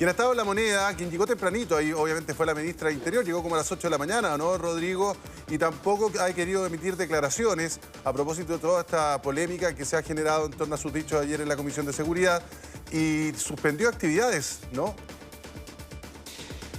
Quien ha estado en La Moneda, quien llegó tempranito, ahí obviamente fue la ministra de Interior, llegó como a las 8 de la mañana, ¿no, Rodrigo? Y tampoco ha querido emitir declaraciones a propósito de toda esta polémica que se ha generado en torno a sus dichos ayer en la Comisión de Seguridad y suspendió actividades, ¿no?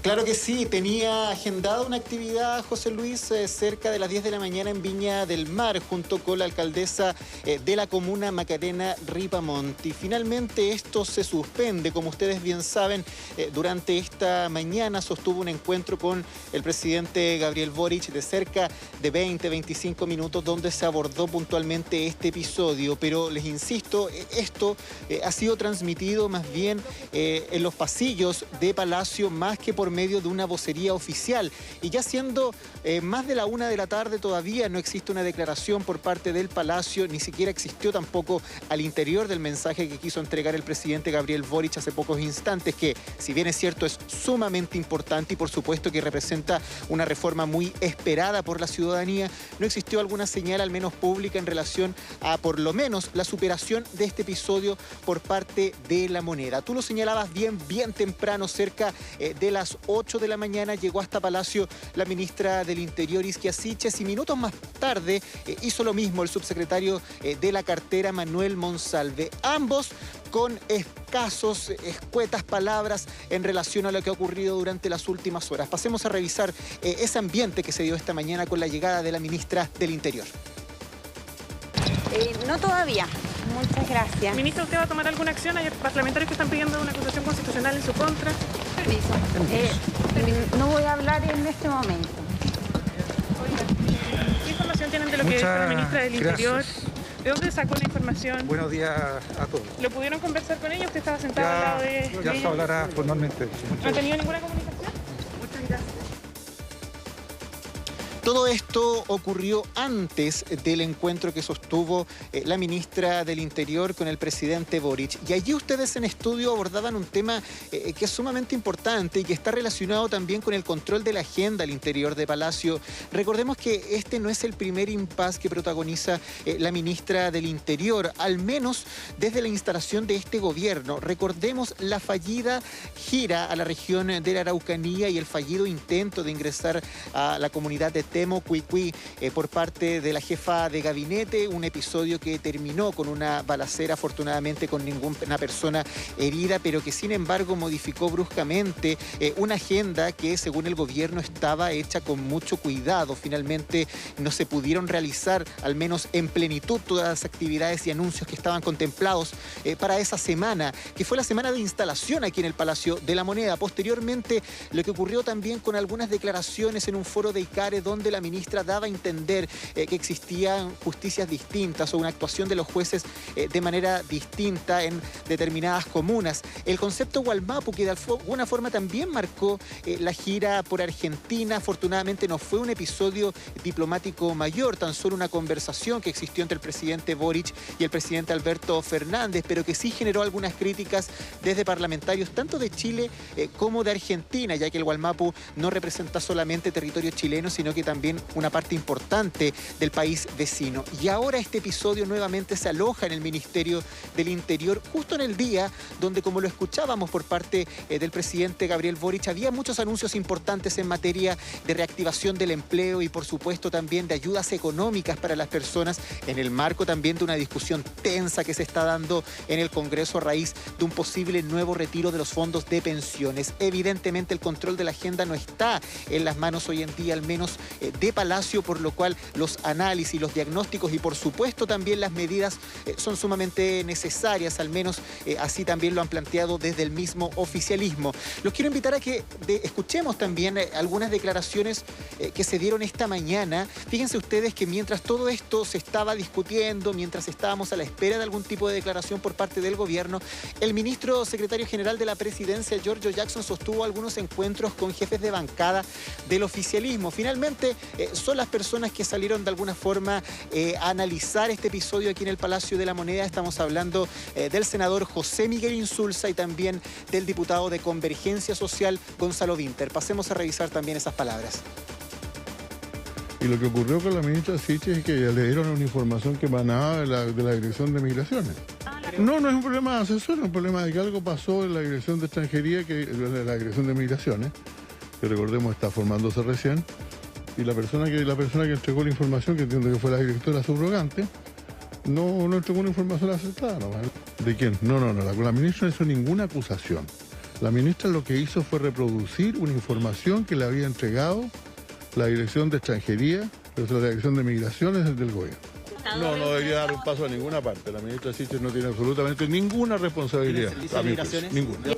Claro que sí, tenía agendada una actividad, José Luis, cerca de las 10 de la mañana en Viña del Mar, junto con la alcaldesa de la comuna, Macarena Ripamonti. Finalmente esto se suspende, como ustedes bien saben, durante esta mañana sostuvo un encuentro con el presidente Gabriel Boric de cerca de 20-25 minutos, donde se abordó puntualmente este episodio. Pero les insisto, esto ha sido transmitido más bien en los pasillos de Palacio, más que por medio de una vocería oficial. Y ya siendo más de la 1 de la tarde, todavía no existe una declaración por parte del Palacio, ni siquiera existió tampoco al interior del mensaje que quiso entregar el presidente Gabriel Boric hace pocos instantes, que si bien es cierto es sumamente importante y por supuesto que representa una reforma muy esperada por la ciudadanía, no existió alguna señal, al menos pública, en relación a por lo menos la superación de este episodio por parte de La Moneda. Tú lo señalabas bien temprano, cerca de las 8 de la mañana llegó hasta Palacio la ministra del Interior, Isquia Siches, y minutos más tarde hizo lo mismo el subsecretario de la cartera, Manuel Monsalve. Ambos con escuetas palabras en relación a lo que ha ocurrido durante las últimas horas. Pasemos a revisar ese ambiente que se dio esta mañana con la llegada de la ministra del Interior. No todavía. Muchas gracias. Ministro, ¿usted va a tomar alguna acción? Hay parlamentarios que están pidiendo una acusación constitucional en su contra. Permiso. No voy a hablar en este momento. ¿Qué información tienen de lo que dijo la ministra del Interior? ¿De dónde sacó la información? Buenos días a todos. ¿Lo pudieron conversar con ella? ¿Usted estaba sentado al lado de Ya se hablará formalmente. ¿No ha tenido ninguna comunicación? Muchas gracias. Todo esto ocurrió antes del encuentro que sostuvo la ministra del Interior con el presidente Boric. Y allí ustedes en estudio abordaban un tema que es sumamente importante y que está relacionado también con el control de la agenda al interior de Palacio. Recordemos que este no es el primer impasse que protagoniza la ministra del Interior, al menos desde la instalación de este gobierno. Recordemos la fallida gira a la región de la Araucanía y el fallido intento de ingresar a la comunidad de Temo Cuicuí por parte de la jefa de gabinete, un episodio que terminó con una balacera, afortunadamente con ninguna persona herida, pero que sin embargo modificó bruscamente una agenda que según el gobierno estaba hecha con mucho cuidado. Finalmente no se pudieron realizar, al menos en plenitud, todas las actividades y anuncios que estaban contemplados para esa semana, que fue la semana de instalación aquí en el Palacio de la Moneda. Posteriormente, lo que ocurrió también con algunas declaraciones en un foro de ICARE, donde la ministra daba a entender que existían justicias distintas o una actuación de los jueces de manera distinta en determinadas comunas. El concepto Wallmapu, que de alguna forma también marcó la gira por Argentina, afortunadamente no fue un episodio diplomático mayor, tan solo una conversación que existió entre el presidente Boric y el presidente Alberto Fernández, pero que sí generó algunas críticas desde parlamentarios tanto de Chile como de Argentina, ya que el Wallmapu no representa solamente territorio chileno, sino que también una parte importante del país vecino. Y ahora este episodio nuevamente se aloja en el Ministerio del Interior, justo en el día donde, como lo escuchábamos por parte del presidente Gabriel Boric, había muchos anuncios importantes en materia de reactivación del empleo y por supuesto también de ayudas económicas para las personas, en el marco también de una discusión tensa que se está dando en el Congreso a raíz de un posible nuevo retiro de los fondos de pensiones. Evidentemente el control de la agenda no está en las manos hoy en día, al menos de Palacio, por lo cual los análisis, los diagnósticos y por supuesto también las medidas son sumamente necesarias, al menos así también lo han planteado desde el mismo oficialismo. Los quiero invitar a que escuchemos también algunas declaraciones que se dieron esta mañana. Fíjense ustedes que mientras todo esto se estaba discutiendo, mientras estábamos a la espera de algún tipo de declaración por parte del gobierno, el ministro secretario general de la presidencia, Giorgio Jackson, sostuvo algunos encuentros con jefes de bancada del oficialismo. Finalmente, son las personas que salieron de alguna forma a analizar este episodio aquí en el Palacio de la Moneda. Estamos hablando del senador José Miguel Insulza y también del diputado de Convergencia Social, Gonzalo Vinter. Pasemos a revisar también esas palabras. Y lo que ocurrió con la ministra Siches es que le dieron una información que emanaba de la Dirección de Migraciones. No, no es un problema de asesor, es un problema de que algo pasó en la Dirección de Extranjería, la Dirección de Migraciones, que recordemos está formándose recién, y la persona que entregó la información, que entiendo que fue la directora subrogante, no entregó una información acertada, ¿no? ¿De quién? No, la ministra no hizo ninguna acusación. La ministra lo que hizo fue reproducir una información que le había entregado la Dirección de Extranjería, la Dirección de Migraciones del gobierno. No debería dar un paso a ninguna parte. La ministra Siches no tiene absolutamente ninguna responsabilidad. Ninguna.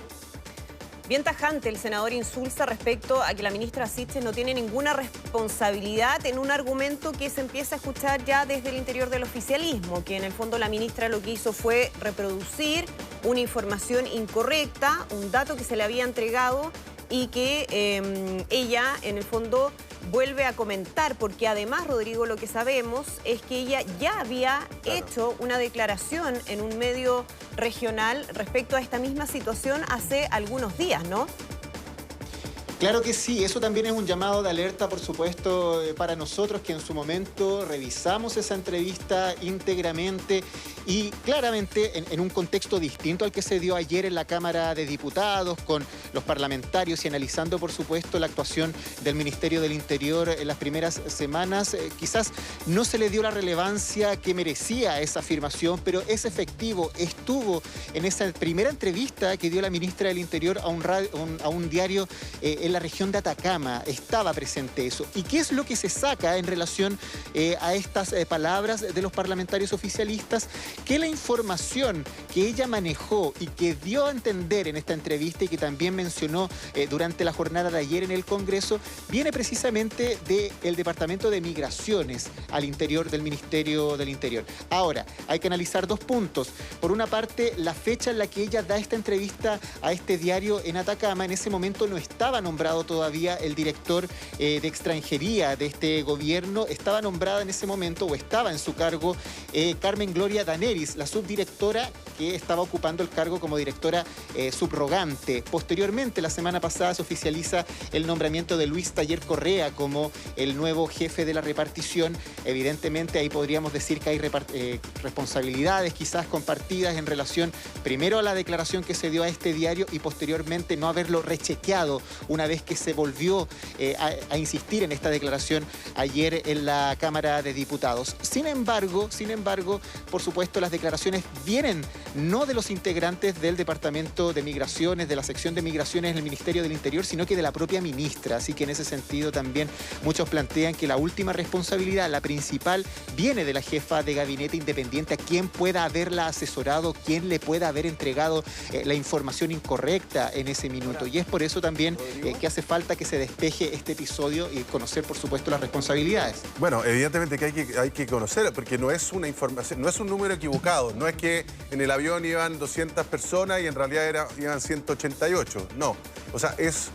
Bien tajante el senador Insulza respecto a que la ministra Siches no tiene ninguna responsabilidad en un argumento que se empieza a escuchar ya desde el interior del oficialismo, que en el fondo la ministra lo que hizo fue reproducir una información incorrecta, un dato que se le había entregado y que ella en el fondo vuelve a comentar, porque además, Rodrigo, lo que sabemos es que ella ya había hecho una declaración en un medio regional respecto a esta misma situación hace algunos días, ¿no? Claro que sí, eso también es un llamado de alerta, por supuesto, para nosotros que en su momento revisamos esa entrevista íntegramente y claramente en un contexto distinto al que se dio ayer en la Cámara de Diputados, con los parlamentarios y analizando, por supuesto, la actuación del Ministerio del Interior en las primeras semanas. Quizás no se le dio la relevancia que merecía esa afirmación, pero es efectivo, estuvo en esa primera entrevista que dio la ministra del Interior a un diario en la región de Atacama, estaba presente eso. ¿Y qué es lo que se saca en relación a estas palabras de los parlamentarios oficialistas? Que la información que ella manejó y que dio a entender en esta entrevista y que también mencionó durante la jornada de ayer en el Congreso, viene precisamente del Departamento de Migraciones al interior del Ministerio del Interior. Ahora, hay que analizar dos puntos. Por una parte, la fecha en la que ella da esta entrevista a este diario en Atacama, en ese momento no estaba nombrado todavía el director de extranjería de este gobierno. Estaba nombrada en ese momento, o estaba en su cargo, Carmen Gloria Daneris, la subdirectora que estaba ocupando el cargo como directora subrogante. Posteriormente, la semana pasada, se oficializa el nombramiento de Luis Taller Correa como el nuevo jefe de la repartición. Evidentemente, ahí podríamos decir que hay responsabilidades quizás compartidas en relación primero a la declaración que se dio a este diario y posteriormente no haberlo rechequeado una vez que se volvió a insistir en esta declaración ayer en la Cámara de Diputados. Sin embargo, por supuesto, las declaraciones vienen no de los integrantes del Departamento de Migraciones, de la sección de Migraciones del Ministerio del Interior, sino que de la propia ministra. Así que en ese sentido también muchos plantean que la última responsabilidad, la principal, viene de la jefa de gabinete independiente, a quien pueda haberla asesorado, quien le pueda haber entregado la información incorrecta en ese minuto. Y es por eso también que hace falta que se despeje este episodio y conocer, por supuesto, las responsabilidades. Bueno, evidentemente que hay que conocer, porque no es una información, no es un número equivocado, no es que en el avión iban 200 personas y en realidad iban 188, no. O sea, es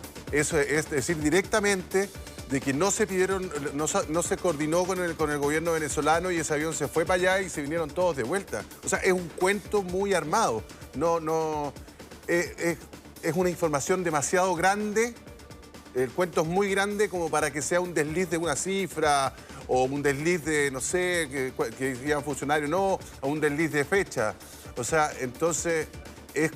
decir directamente de que no se pidieron, no se coordinó con el gobierno venezolano y ese avión se fue para allá y se vinieron todos de vuelta. O sea, es un cuento muy armado, es una información demasiado grande. El cuento es muy grande como para que sea un desliz de una cifra o un desliz de, no sé, que iban funcionarios, no, o un desliz de fecha. O sea, entonces es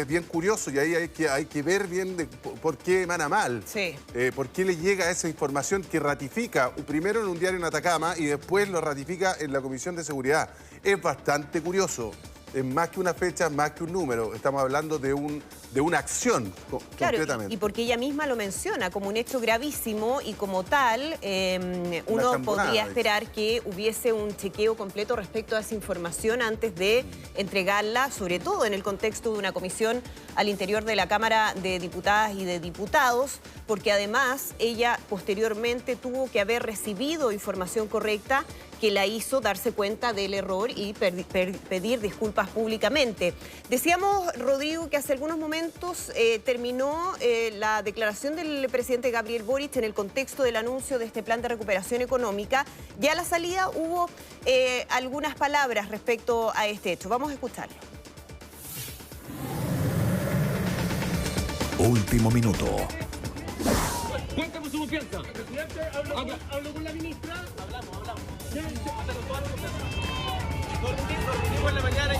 bien curioso y ahí hay que ver bien por qué emana mal. Sí. Por qué le llega esa información que ratifica primero en un diario en Atacama y después lo ratifica en la Comisión de Seguridad. Es bastante curioso. Es más que una fecha, más que un número. Estamos hablando de una acción, claro, concretamente. Y porque ella misma lo menciona como un hecho gravísimo y como tal, uno podría esperar que hubiese un chequeo completo respecto a esa información antes de entregarla, sobre todo en el contexto de una comisión al interior de la Cámara de Diputadas y de Diputados, porque además ella posteriormente tuvo que haber recibido información correcta que la hizo darse cuenta del error y pedir disculpas públicamente. Decíamos, Rodrigo, que hace algunos momentos terminó la declaración del presidente Gabriel Boric en el contexto del anuncio de este plan de recuperación económica. Ya a la salida hubo algunas palabras respecto a este hecho. Vamos a escucharlo. Último minuto. Cuéntame su confianza. Presidente, ¿habló con la ministra? Hablamos. Coordinemos en la mañana y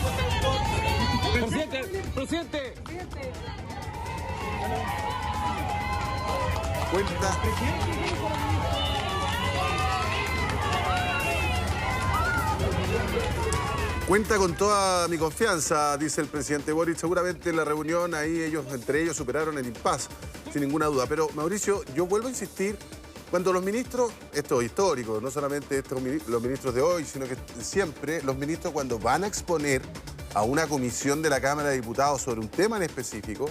Presidente, presidente. Cuenta con toda mi confianza, dice el presidente Boric. Seguramente en la reunión ahí entre ellos superaron el impasse, sin ninguna duda. Pero, Mauricio, yo vuelvo a insistir, cuando los ministros, esto es histórico, no solamente los ministros de hoy, sino que siempre los ministros cuando van a exponer a una comisión de la Cámara de Diputados sobre un tema en específico,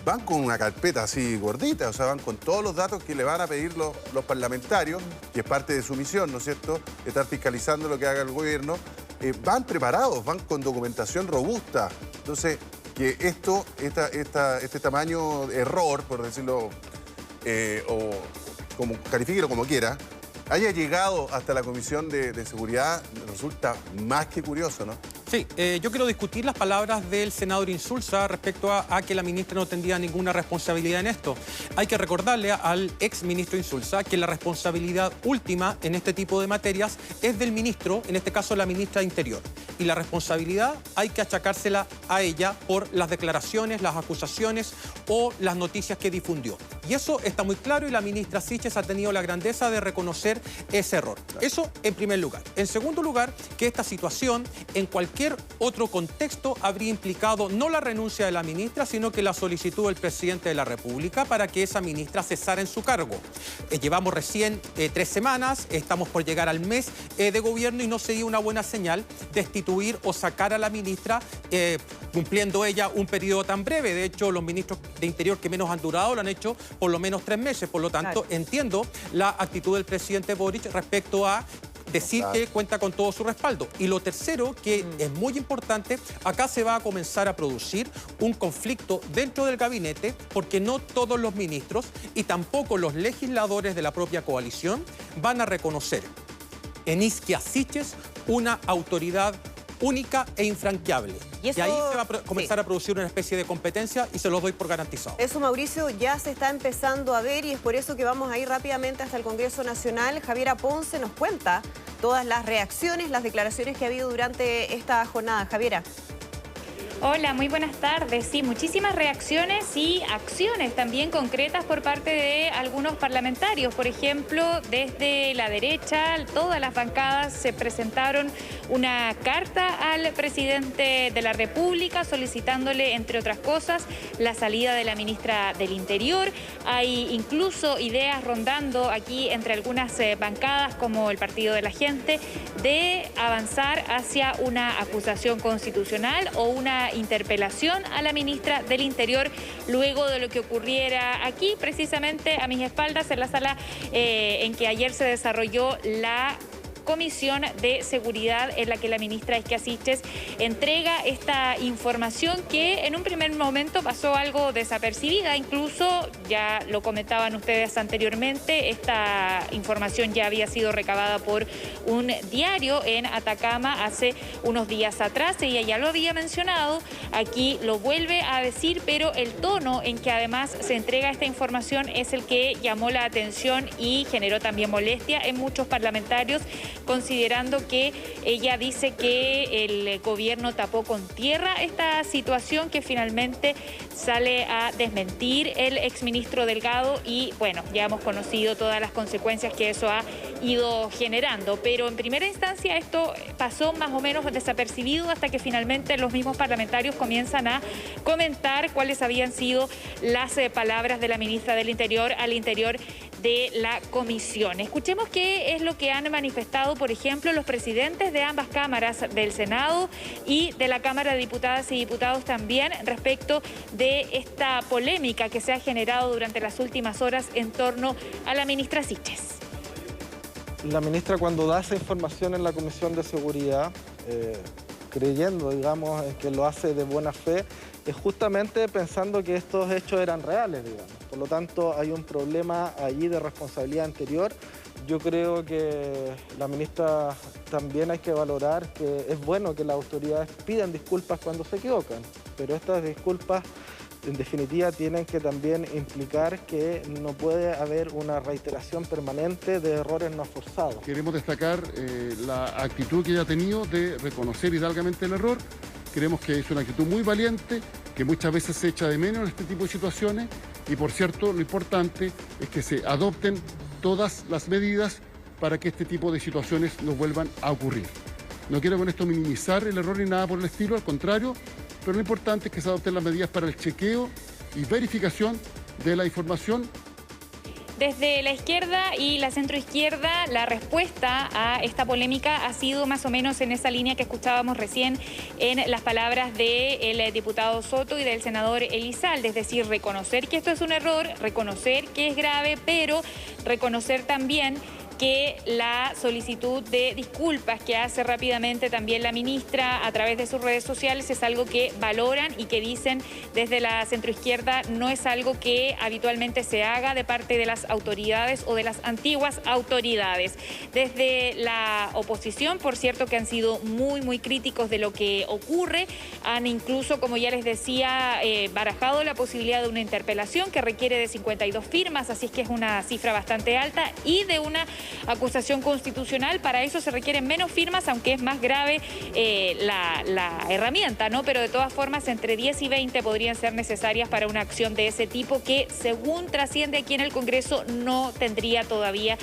van con una carpeta así gordita, o sea, van con todos los datos que le van a pedir los parlamentarios, que es parte de su misión, ¿no es cierto?, estar fiscalizando lo que haga el gobierno. Van preparados, van con documentación robusta. Entonces, que este tamaño de error, por decirlo, o como califíquelo como quiera, haya llegado hasta la Comisión de Seguridad, resulta más que curioso, ¿no? Sí, yo quiero discutir las palabras del senador Insulza respecto a que la ministra no tendría ninguna responsabilidad en esto. Hay que recordarle al ex ministro Insulza que la responsabilidad última en este tipo de materias es del ministro, en este caso la ministra de Interior. Y la responsabilidad hay que achacársela a ella por las declaraciones, las acusaciones o las noticias que difundió. Y eso está muy claro y la ministra Siches ha tenido la grandeza de reconocer ese error. Eso en primer lugar. En segundo lugar, que esta situación en cualquier otro contexto habría implicado no la renuncia de la ministra, sino que la solicitud del presidente de la República para que esa ministra cesara en su cargo. Llevamos recién 3 semanas, estamos por llegar al mes de gobierno y no sería una buena señal destituir o sacar a la ministra cumpliendo ella un periodo tan breve. De hecho, los ministros de Interior que menos han durado lo han hecho por lo menos 3 meses. Por lo tanto, entiendo la actitud del presidente Boric respecto a decir que cuenta con todo su respaldo. Y lo tercero, que es muy importante, acá se va a comenzar a producir un conflicto dentro del gabinete porque no todos los ministros y tampoco los legisladores de la propia coalición van a reconocer en Isquia Siches una autoridad única e infranqueable. Y ahí se va a comenzar a producir una especie de competencia y se los doy por garantizado. Eso, Mauricio, ya se está empezando a ver y es por eso que vamos a ir rápidamente hasta el Congreso Nacional. Javiera Ponce nos cuenta todas las reacciones, las declaraciones que ha habido durante esta jornada. Javiera. Hola, muy buenas tardes. Sí, muchísimas reacciones y acciones también concretas por parte de algunos parlamentarios. Por ejemplo, desde la derecha, todas las bancadas se presentaron una carta al presidente de la República solicitándole, entre otras cosas, la salida de la ministra del Interior. Hay incluso ideas rondando aquí entre algunas bancadas, como el Partido de la Gente, de avanzar hacia una acusación constitucional o una interpelación a la ministra del Interior luego de lo que ocurriera aquí, precisamente a mis espaldas, en la sala en que ayer se desarrolló la Comisión de Seguridad, en la que la ministra Isquia Siches entrega esta información que en un primer momento pasó algo desapercibida. Incluso, ya lo comentaban ustedes anteriormente, esta información ya había sido recabada por un diario en Atacama hace unos días atrás. Ella ya lo había mencionado, aquí lo vuelve a decir, pero el tono en que además se entrega esta información es el que llamó la atención y generó también molestia en muchos parlamentarios, considerando que ella dice que el gobierno tapó con tierra esta situación que finalmente sale a desmentir el exministro Delgado y bueno, ya hemos conocido todas las consecuencias que eso ha ido generando, pero en primera instancia esto pasó más o menos desapercibido hasta que finalmente los mismos parlamentarios comienzan a comentar cuáles habían sido las palabras de la ministra del Interior al interior de la comisión. Escuchemos qué es lo que han manifestado, por ejemplo, los presidentes de ambas cámaras, del Senado y de la Cámara de Diputadas y Diputados también, respecto de esta polémica que se ha generado durante las últimas horas en torno a la ministra Siches. La ministra, cuando da esa información en la Comisión de Seguridad, creyendo, digamos, en que lo hace de buena fe, es justamente pensando que estos hechos eran reales, digamos. Por lo tanto, hay un problema allí de responsabilidad anterior. Yo creo que la ministra también hay que valorar que es bueno que las autoridades pidan disculpas cuando se equivocan, pero estas disculpas en definitiva tienen que también implicar que no puede haber una reiteración permanente de errores no forzados. Queremos destacar la actitud que ella ha tenido de reconocer hidalgamente el error. Creemos que es una actitud muy valiente, que muchas veces se echa de menos en este tipo de situaciones y, por cierto, lo importante es que se adopten todas las medidas para que este tipo de situaciones no vuelvan a ocurrir. No quiero con esto minimizar el error ni nada por el estilo, al contrario, pero lo importante es que se adopten las medidas para el chequeo y verificación de la información. Desde la izquierda y la centroizquierda, la respuesta a esta polémica ha sido más o menos en esa línea que escuchábamos recién en las palabras del diputado Soto y del senador Elizalde, es decir, reconocer que esto es un error, reconocer que es grave, pero reconocer también que la solicitud de disculpas que hace rápidamente también la ministra a través de sus redes sociales es algo que valoran y que dicen desde la centroizquierda no es algo que habitualmente se haga de parte de las autoridades o de las antiguas autoridades. Desde la oposición, por cierto, que han sido muy críticos de lo que ocurre, han incluso, como ya les decía, barajado la posibilidad de una interpelación que requiere de 52 firmas, así es que es una cifra bastante alta, y de una acusación constitucional. Para eso se requieren menos firmas, aunque es más grave la herramienta, ¿no? Pero de todas formas, entre 10 y 20 podrían ser necesarias para una acción de ese tipo que, según trasciende aquí en el Congreso, no tendría todavía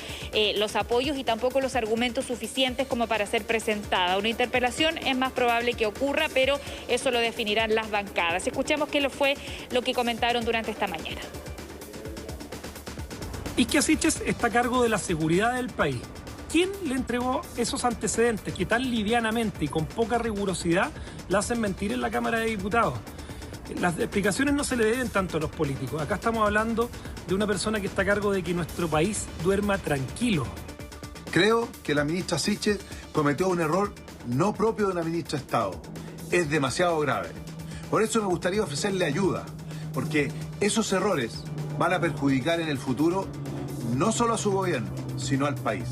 los apoyos y tampoco los argumentos suficientes como para ser presentada. Una interpelación es más probable que ocurra, pero eso lo definirán las bancadas. Escuchemos qué fue lo que comentaron durante esta mañana. Isquia Siches está a cargo de la seguridad del país. ¿Quién le entregó esos antecedentes que tan livianamente y con poca rigurosidad la hacen mentir en la Cámara de Diputados? Las explicaciones no se le deben tanto a los políticos. Acá estamos hablando de una persona que está a cargo de que nuestro país duerma tranquilo. Creo que la ministra Siches cometió un error no propio de una ministra de Estado. Es demasiado grave. Por eso me gustaría ofrecerle ayuda, porque esos errores van a perjudicar en el futuro no solo a su gobierno, sino al país.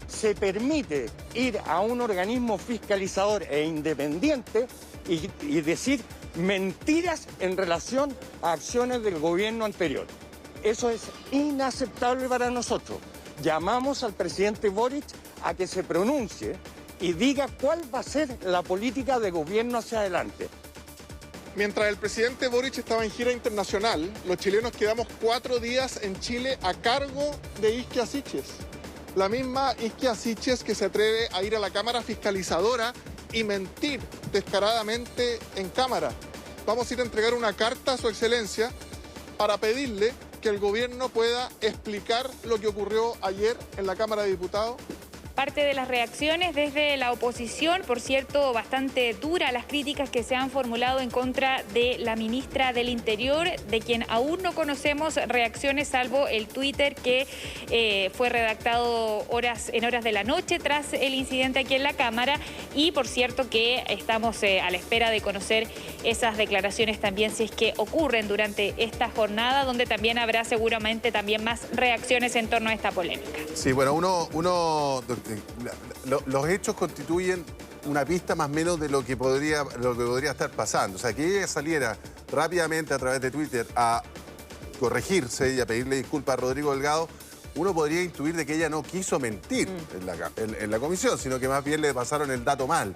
Se permite ir a un organismo fiscalizador e independiente y decir mentiras en relación a acciones del gobierno anterior. Eso es inaceptable para nosotros. Llamamos al presidente Boric a que se pronuncie y diga cuál va a ser la política de gobierno hacia adelante. Mientras el presidente Boric estaba en gira internacional, los chilenos quedamos 4 días en Chile a cargo de Isquia Siches. La misma Isquia Siches que se atreve a ir a la Cámara Fiscalizadora y mentir descaradamente en cámara. Vamos a ir a entregar una carta a su excelencia para pedirle que el gobierno pueda explicar lo que ocurrió ayer en la Cámara de Diputados. Parte de las reacciones desde la oposición, por cierto, bastante dura las críticas que se han formulado en contra de la ministra del Interior, de quien aún no conocemos reacciones, salvo el Twitter que fue redactado en horas de la noche tras el incidente aquí en la Cámara. Y por cierto que estamos a la espera de conocer esas declaraciones también, si es que ocurren durante esta jornada, donde también habrá seguramente también más reacciones en torno a esta polémica. Sí, bueno, los hechos constituyen una pista más o menos de lo que podría estar pasando. O sea, que ella saliera rápidamente a través de Twitter a corregirse y a pedirle disculpas a Rodrigo Delgado, uno podría intuir de que ella no quiso mentir en la comisión, sino que más bien le pasaron el dato mal.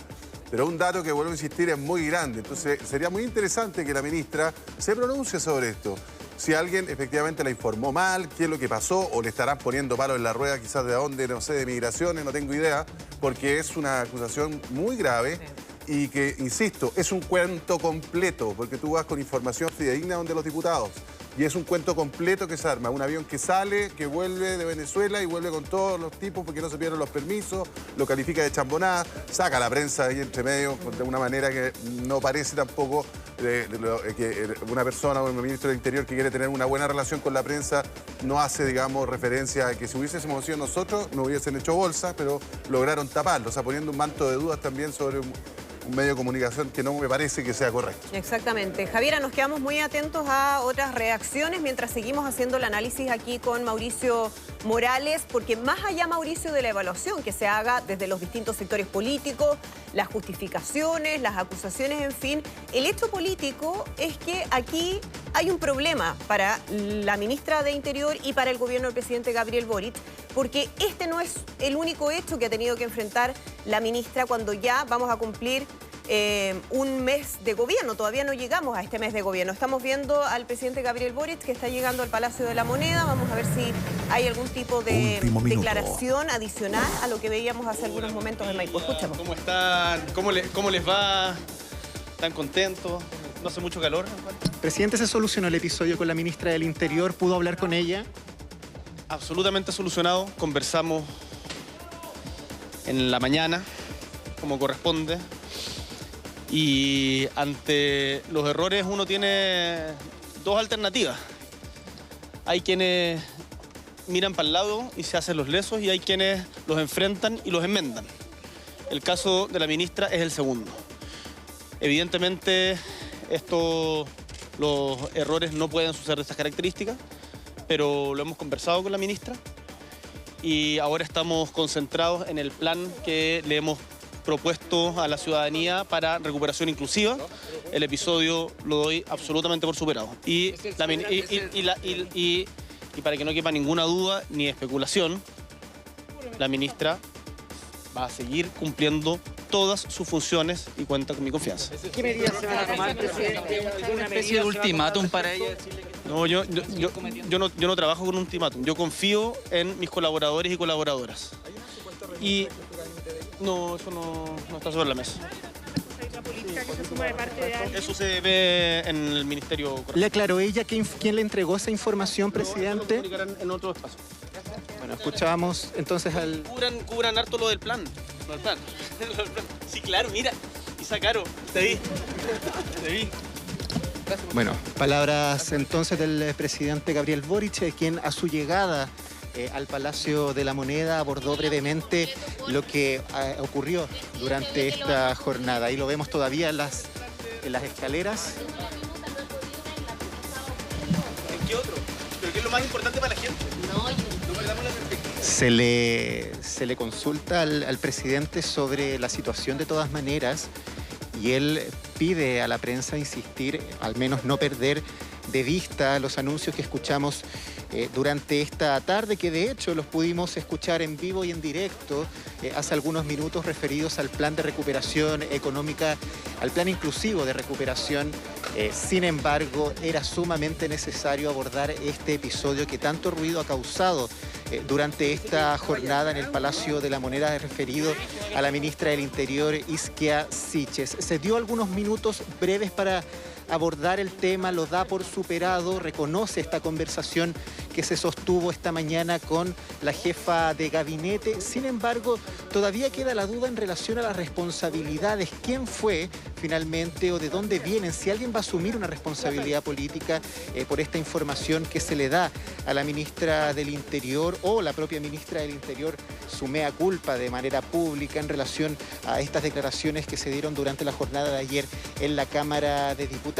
Pero un dato que, vuelvo a insistir, es muy grande. Entonces, sería muy interesante que la ministra se pronuncie sobre esto. Si alguien efectivamente la informó mal, qué es lo que pasó, o le estarán poniendo palos en la rueda, quizás de dónde, no sé, de migraciones, no tengo idea, porque es una acusación muy grave y que, insisto, es un cuento completo, porque tú vas con información fidedigna donde los diputados. Y es un cuento completo que se arma. Un avión que sale, que vuelve de Venezuela y vuelve con todos los tipos porque no se pidieron los permisos, lo califica de chambonada, saca a la prensa ahí entre medio de una manera que no parece tampoco que una persona o un ministro del Interior que quiere tener una buena relación con la prensa no hace, digamos, referencia a que si hubiésemos sido nosotros no hubiesen hecho bolsa, pero lograron taparlo, o sea, poniendo un manto de dudas también sobre un medio de comunicación que no me parece que sea correcto. Exactamente. Javiera, nos quedamos muy atentos a otras reacciones mientras seguimos haciendo el análisis aquí con Mauricio Morales, porque más allá, Mauricio, de la evaluación que se haga desde los distintos sectores políticos, las justificaciones, las acusaciones, en fin, el hecho político es que aquí hay un problema para la ministra de Interior y para el gobierno del presidente Gabriel Boric, porque este no es el único hecho que ha tenido que enfrentar la ministra cuando ya vamos a cumplir un mes de gobierno. Todavía no llegamos a este mes de gobierno. Estamos viendo al presidente Gabriel Boric que está llegando al Palacio de la Moneda. Vamos a ver si hay algún tipo de declaración adicional a lo que veíamos hace algunos momentos en Maipú. Escuchemos. ¿Cómo están? ¿Cómo les va? ¿Están contentos? ¿No hace mucho calor? Presidente, ¿se solucionó el episodio con la ministra del Interior? ¿Pudo hablar con ella? Absolutamente solucionado. Conversamos en la mañana, como corresponde. Y ante los errores uno tiene dos alternativas. Hay quienes miran para el lado y se hacen los lesos y hay quienes los enfrentan y los enmendan. El caso de la ministra es el segundo. Evidentemente los errores no pueden suceder de estas características, pero lo hemos conversado con la ministra y ahora estamos concentrados en el plan que le hemos propuesto a la ciudadanía para recuperación inclusiva. El episodio lo doy absolutamente por superado. Y para que no quepa ninguna duda ni especulación, la ministra va a seguir cumpliendo todas sus funciones y cuenta con mi confianza. ¿Qué medidas se van a tomar, presidente? ¿Una especie de ultimátum para ella? No, yo no trabajo con un ultimátum. Yo confío en mis colaboradores y colaboradoras. Y no, eso no está sobre la mesa. Eso se ve en el ministerio. ¿Le aclaró ella quién le entregó esa información, presidente? En otro espacio. Bueno, escuchábamos entonces al... Cubran harto lo del plan. Lo del plan. Sí, claro, mira. Isa Caro, te vi. Bueno, palabras entonces del presidente Gabriel Boric, quien a su llegada al Palacio de la Moneda abordó brevemente lo que ocurrió durante esta jornada. Ahí lo vemos todavía en las escaleras. ¿En qué otro? ¿Pero qué es lo más importante para la gente? No perdamos la perspectiva. Se le consulta al presidente sobre la situación de todas maneras y él pide a la prensa insistir, al menos no perder de vista los anuncios que escuchamos durante esta tarde, que de hecho los pudimos escuchar en vivo y en directo hace algunos minutos, referidos al plan de recuperación económica, al plan inclusivo de recuperación. Sin embargo, era sumamente necesario abordar este episodio que tanto ruido ha causado durante esta jornada en el Palacio de la Moneda, referido a la ministra del Interior, Isquia Siches. Se dio algunos minutos breves para abordar el tema, lo da por superado, reconoce esta conversación que se sostuvo esta mañana con la jefa de gabinete. Sin embargo, todavía queda la duda en relación a las responsabilidades. ¿Quién fue finalmente o de dónde vienen? Si alguien va a asumir una responsabilidad política por esta información que se le da a la ministra del Interior, o la propia ministra del Interior su mea culpa de manera pública en relación a estas declaraciones que se dieron durante la jornada de ayer en la Cámara de Diputados.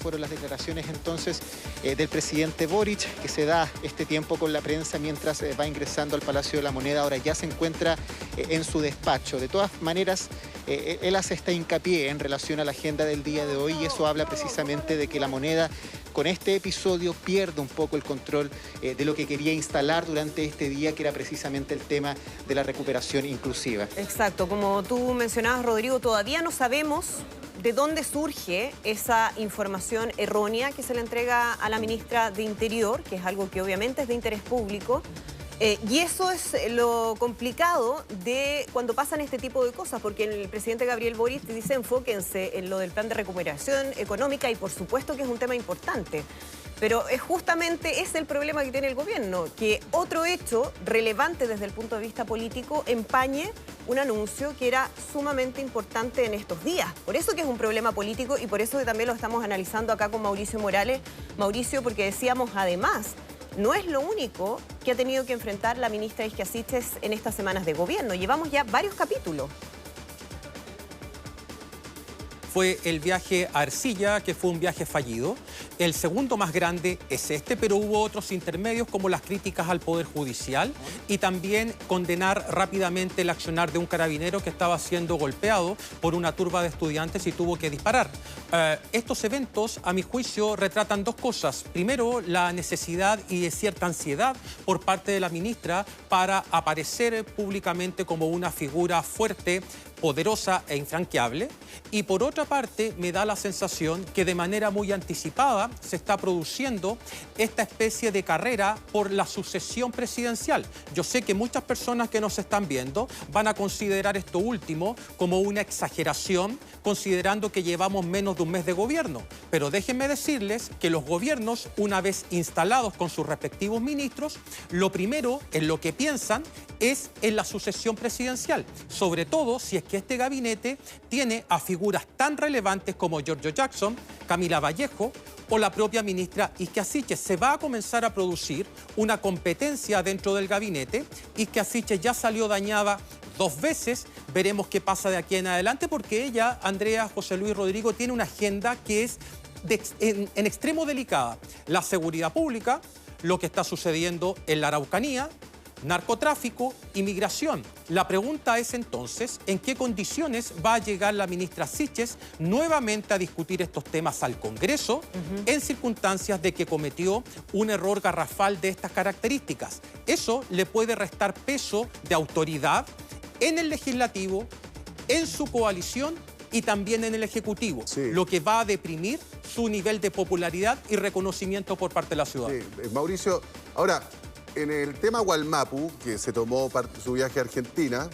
Fueron las declaraciones entonces del presidente Boric, que se da este tiempo con la prensa mientras va ingresando al Palacio de la Moneda. Ahora ya se encuentra en su despacho. De todas maneras, él hace este hincapié en relación a la agenda del día de hoy, y eso habla precisamente de que la Moneda con este episodio pierde un poco el control de lo que quería instalar durante este día, que era precisamente el tema de la recuperación inclusiva. Exacto, como tú mencionabas, Rodrigo, todavía no sabemos de dónde surge esa información errónea que se le entrega a la ministra de Interior, que es algo que obviamente es de interés público. Y eso es lo complicado de cuando pasan este tipo de cosas, porque el presidente Gabriel Boric dice enfóquense en lo del plan de recuperación económica, y por supuesto que es un tema importante. Pero justamente es el problema que tiene el gobierno, que otro hecho relevante desde el punto de vista político empañe un anuncio que era sumamente importante en estos días. Por eso que es un problema político, y por eso que también lo estamos analizando acá con Mauricio Morales. Mauricio, porque decíamos además, no es lo único que ha tenido que enfrentar la ministra Isquia Siches en estas semanas de gobierno. Llevamos ya varios capítulos. fue el viaje a Ercilla, que fue un viaje fallido. El segundo más grande es este, pero hubo otros intermedios como las críticas al Poder Judicial y también condenar rápidamente el accionar de un carabinero que estaba siendo golpeado por una turba de estudiantes y tuvo que disparar. Estos eventos, a mi juicio, retratan dos cosas. Primero, la necesidad y de cierta ansiedad por parte de la ministra para aparecer públicamente como una figura fuerte, poderosa e infranqueable. Y por otra parte, me da la sensación que de manera muy anticipada se está produciendo esta especie de carrera por la sucesión presidencial. Yo sé que muchas personas que nos están viendo van a considerar esto último como una exageración, considerando que llevamos menos de un mes de gobierno. Pero déjenme decirles que los gobiernos, una vez instalados con sus respectivos ministros, lo primero en lo que piensan es en la sucesión presidencial, sobre todo si es que este gabinete tiene a figuras tan relevantes como Giorgio Jackson, Camila Vallejo o la propia ministra Isquia Siches. Se va a comenzar a producir una competencia dentro del gabinete. Isquia Siches ya salió dañada 2 veces, veremos qué pasa de aquí en adelante, porque ella, Andrea José Luis Rodrigo, tiene una agenda que es en extremo delicada. La seguridad pública, lo que está sucediendo en la Araucanía, narcotráfico, inmigración. La pregunta es entonces, ¿en qué condiciones va a llegar la ministra Siches nuevamente a discutir estos temas al Congreso en circunstancias de que cometió un error garrafal de estas características? Eso le puede restar peso de autoridad en el Legislativo, en su coalición y también en el Ejecutivo, lo que va a deprimir su nivel de popularidad y reconocimiento por parte de la ciudad. Sí, Mauricio, ahora, en el tema Wallmapu, que se tomó su viaje a Argentina,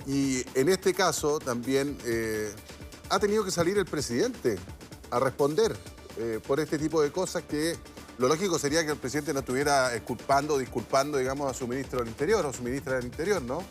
y en este caso también ha tenido que salir el presidente a responder por este tipo de cosas que lo lógico sería que el presidente no estuviera disculpando, digamos, a su ministro del Interior o su ministra del Interior, ¿no?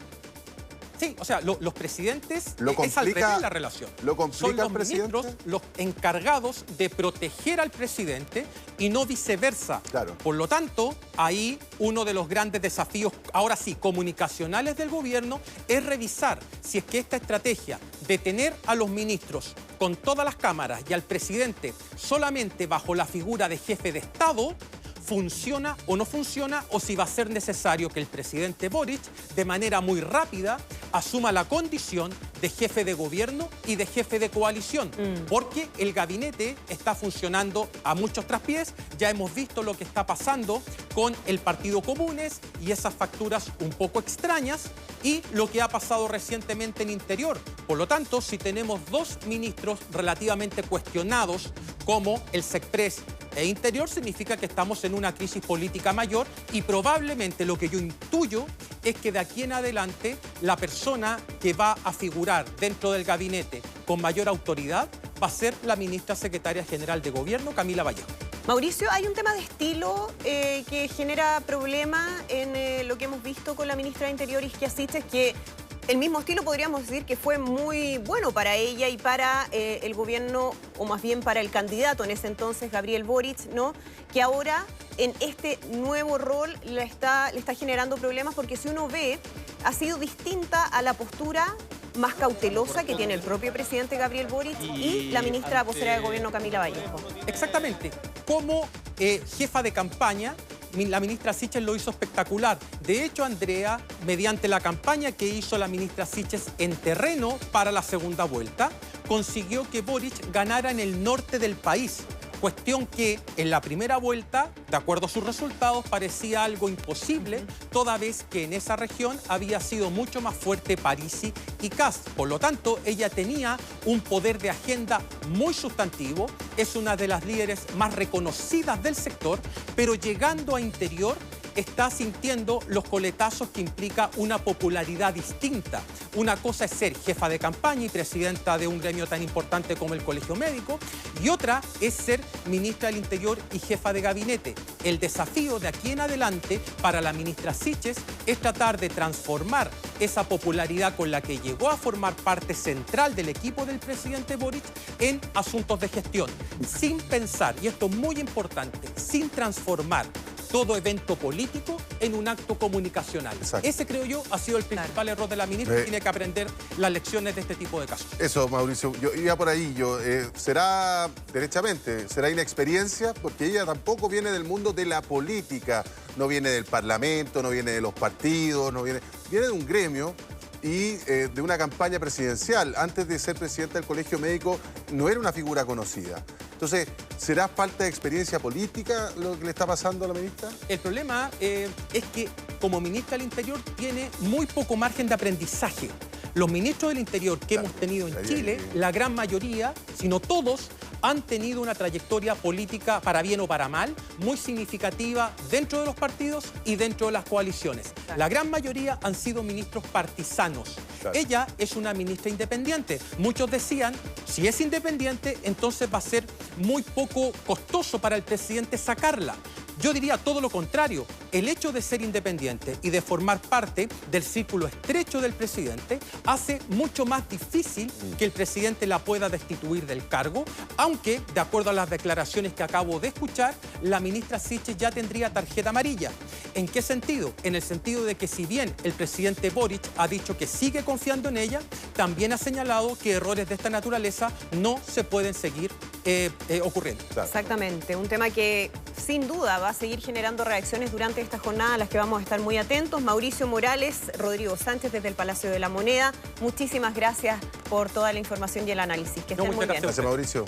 Sí, o sea, los presidentes es al revés la relación. ¿Lo complica Son los ministros los encargados de proteger al presidente y no viceversa. Claro. Por lo tanto, ahí uno de los grandes desafíos, ahora sí, comunicacionales del gobierno, es revisar si es que esta estrategia de tener a los ministros con todas las cámaras y al presidente solamente bajo la figura de jefe de Estado funciona o no funciona, o si va a ser necesario que el presidente Boric, de manera muy rápida, asuma la condición de jefe de gobierno y de jefe de coalición, porque el gabinete está funcionando a muchos traspiés. Ya hemos visto lo que está pasando con el Partido Comunes y esas facturas un poco extrañas, y lo que ha pasado recientemente en Interior. Por lo tanto, si tenemos 2 ministros relativamente cuestionados como el SECPRES e Interior, significa que estamos en una crisis política mayor, y probablemente lo que yo intuyo es que de aquí en adelante la persona que va a figurar dentro del gabinete con mayor autoridad va a ser la ministra secretaria general de Gobierno, Camila Vallejo. Mauricio, hay un tema de estilo que genera problema en lo que hemos visto con la ministra de Interior, Isquia Siches, que el mismo estilo podríamos decir que fue muy bueno para ella y para el gobierno, o más bien para el candidato en ese entonces, Gabriel Boric, ¿no? Que ahora en este nuevo rol le está generando problemas, porque si uno ve, ha sido distinta a la postura más cautelosa que tiene el propio presidente Gabriel Boric y la ministra vocera de Gobierno, Camila Vallejo. Exactamente. Como jefa de campaña, la ministra Siches lo hizo espectacular. De hecho, Andrea, mediante la campaña que hizo la ministra Siches en terreno para la segunda vuelta, consiguió que Boric ganara en el norte del país. Cuestión que en la primera vuelta, de acuerdo a sus resultados, parecía algo imposible, toda vez que en esa región había sido mucho más fuerte Parisi y Kast. Por lo tanto, ella tenía un poder de agenda muy sustantivo, es una de las líderes más reconocidas del sector, pero llegando a Interior está sintiendo los coletazos que implica una popularidad distinta. Una cosa es ser jefa de campaña y presidenta de un gremio tan importante como el Colegio Médico, y otra es ser ministra del Interior y jefa de gabinete. El desafío de aquí en adelante para la ministra Siches es tratar de transformar esa popularidad con la que llegó a formar parte central del equipo del presidente Boric en asuntos de gestión, sin pensar, y esto es muy importante, sin transformar todo evento político en un acto comunicacional. Exacto. Ese, creo yo, ha sido el principal error de la ministra y tiene que aprender las lecciones de este tipo de casos. Eso, Mauricio, yo iba por ahí. Será, derechamente, será inexperiencia, porque ella tampoco viene del mundo de la política, no viene del Parlamento, no viene de los partidos, viene de un gremio y de una campaña presidencial. Antes de ser presidenta del Colegio Médico no era una figura conocida. Entonces, ¿será falta de experiencia política lo que le está pasando a la ministra? El problema es que como ministra del Interior tiene muy poco margen de aprendizaje. Los ministros del Interior que hemos tenido en Chile, la gran mayoría, si no todos, han tenido una trayectoria política, para bien o para mal, muy significativa dentro de los partidos y dentro de las coaliciones. La gran mayoría han sido ministros partisanos. Ella es una ministra independiente. Muchos decían, si es independiente, entonces va a ser muy poco costoso para el presidente sacarla. Yo diría todo lo contrario. El hecho de ser independiente y de formar parte del círculo estrecho del presidente hace mucho más difícil que el presidente la pueda destituir del cargo, aunque, de acuerdo a las declaraciones que acabo de escuchar, la ministra Sichel ya tendría tarjeta amarilla. ¿En qué sentido? En el sentido de que si bien el presidente Boric ha dicho que sigue confiando en ella, también ha señalado que errores de esta naturaleza no se pueden seguir ocurriendo. Exactamente, un tema que sin duda va a seguir generando reacciones durante esta jornada a las que vamos a estar muy atentos. Mauricio Morales, Rodrigo Sánchez desde el Palacio de la Moneda, muchísimas gracias por toda la información y el análisis. Que estén muy bien. Gracias, Mauricio.